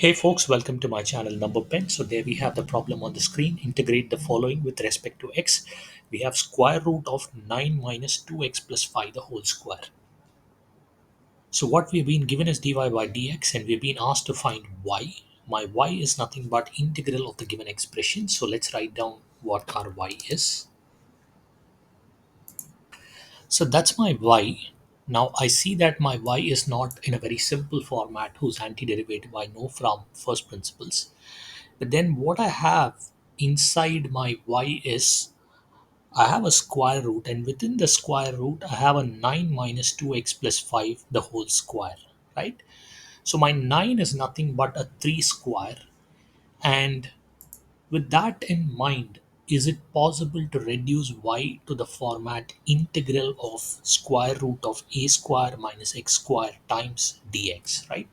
Hey folks, welcome to my channel Number Pen. So there we have the problem on the screen. Integrate the following with respect to x. We have square root of 9 minus 2x plus 5 the whole square. So what we've been given is dy by dx and we've been asked to find y. My y is nothing but integral of the given expression. So let's write down what our y is. So that's my y. Now I see that my y is not in a very simple format whose antiderivative I know from first principles. But then what I have inside my y is I have a square root, and within the square root I have a 9 minus 2x plus 5 the whole square, right? So my 9 is nothing but a 3 square, and with that in mind, is it possible to reduce y to the format integral of square root of a square minus x square times dx, right?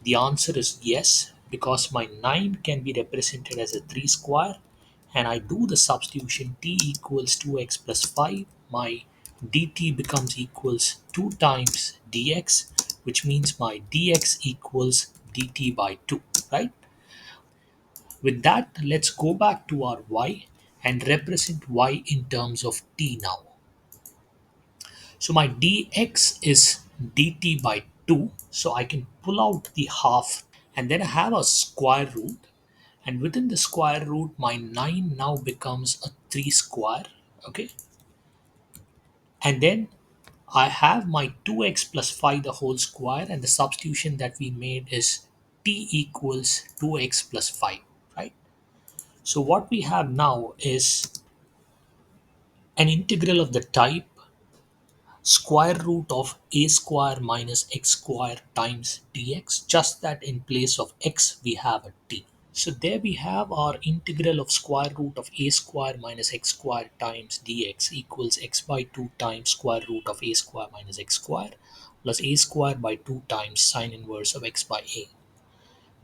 The answer is yes, because my 9 can be represented as a 3 square, and I do the substitution t equals 2x plus 5. My dt becomes equals 2 times dx, which means my dx equals dt by 2, right? With that, let's go back to our y and represent y in terms of t now. So my dx is dt by 2, so I can pull out the half and then I have a square root, and within the square root my 9 now becomes a 3 square, okay? And then I have my 2x plus 5 the whole square, and the substitution that we made is t equals 2x plus 5, right? So what we have now is an integral of the type square root of a square minus x square times dx, just that in place of x we have a t. So there we have our integral of square root of a square minus x square times dx equals x by 2 times square root of a square minus x square plus a square by 2 times sine inverse of x by a.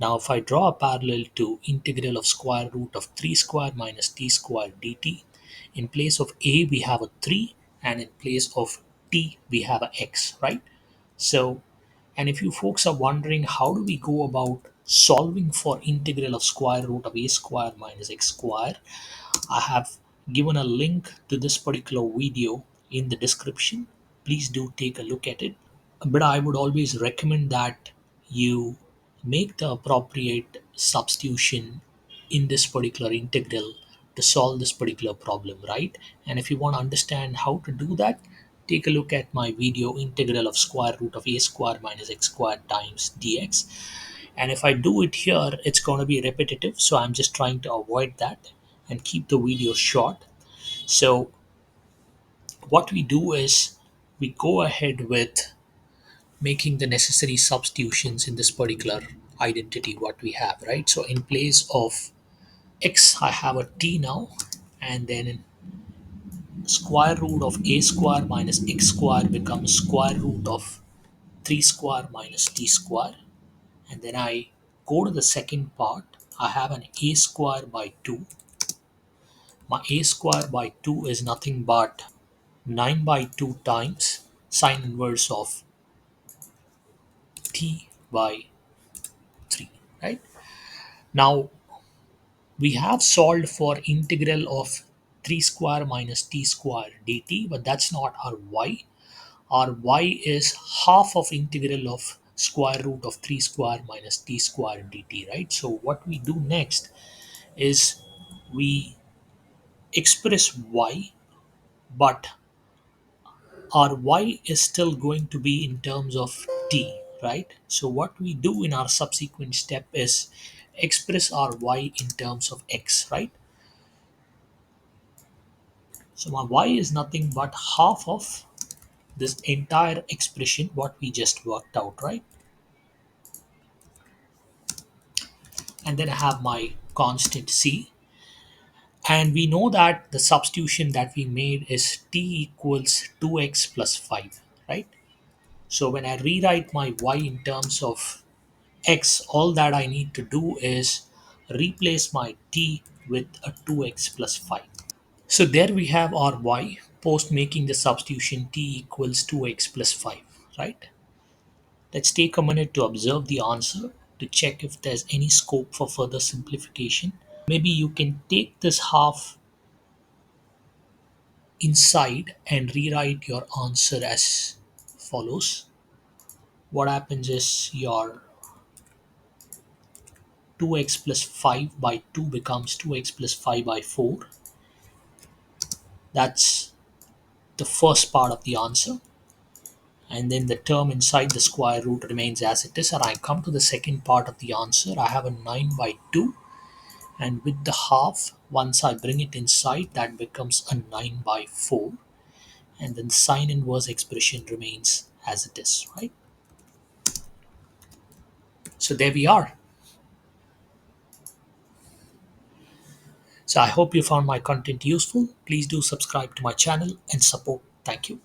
Now if I draw a parallel to integral of square root of 3 square minus t square dt, in place of a we have a 3 and in place of t we have a x, right? So, and if you folks are wondering how do we go about solving for integral of square root of a square minus x square, I have given a link to this particular video in the description. Please do take a look at it. But I would always recommend that you make the appropriate substitution in this particular integral to solve this particular problem, right? And if you want to understand how to do that, take a look at my video integral of square root of a square minus x square times dx. And if I do it here, it's going to be repetitive, so I'm just trying to avoid that and keep the video short. So what we do is we go ahead with making the necessary substitutions in this particular identity what we have, right? So in place of x I have a t now, and then in square root of a square minus x square becomes square root of 3 square minus t square, and then I go to the second part. I have an a square by 2. My a square by 2 is nothing but 9 by 2 times sine inverse of t by 3, right? Now we have solved for integral of 3 square minus t square dt, but that's not our y. Our y is half of integral of square root of 3 square minus t square dt, right? So what we do next is we express y, but our y is still going to be in terms of t, right? So what we do in our subsequent step is express our y in terms of x, right? So my y is nothing but half of this entire expression what we just worked out, right? And then I have my constant c, and we know that the substitution that we made is t equals 2x plus 5, right? So when I rewrite my y in terms of x, all that I need to do is replace my t with a 2x plus 5. So there we have our y post making the substitution t equals 2x plus 5, right? Let's take a minute to observe the answer to check if there's any scope for further simplification. Maybe you can take this half inside and rewrite your answer as follows. What happens is your 2x plus 5 by 2 becomes 2x plus 5 by 4. That's the first part of the answer. And then the term inside the square root remains as it is. And I come to the second part of the answer. I have a 9 by 2. And with the half, once I bring it inside, that becomes a 9 by 4. And then the sine inverse expression remains as it is, right? So there we are. So I hope you found my content useful. Please do subscribe to my channel and support. Thank you.